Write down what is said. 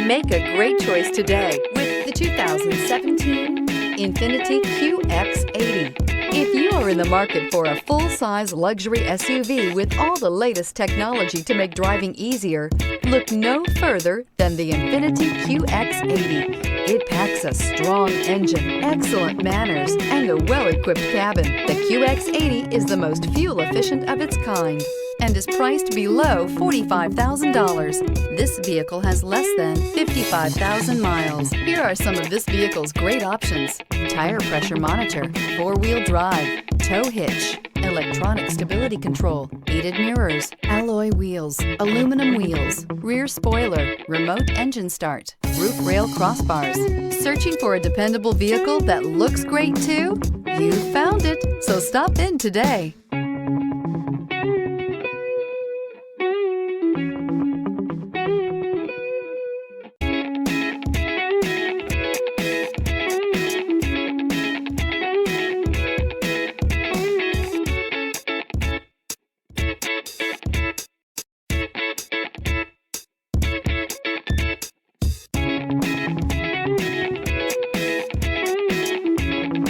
Make a great choice today with the 2017 INFINITI QX80. If you are in the market for a full-size luxury SUV with all the latest technology to make driving easier, look no further than the INFINITI QX80. It packs a strong engine, excellent manners, and a well-equipped cabin. The QX80 is the most fuel-efficient of its kind and is priced below $45,000. This vehicle has less than 55,000 miles. Here are some of this vehicle's great options: tire pressure monitor, four-wheel drive, tow hitch, electronic stability control, heated mirrors, alloy wheels, aluminum wheels, rear spoiler, remote engine start, roof rail crossbars. Searching for a dependable vehicle that looks great too? You found it, so stop in today.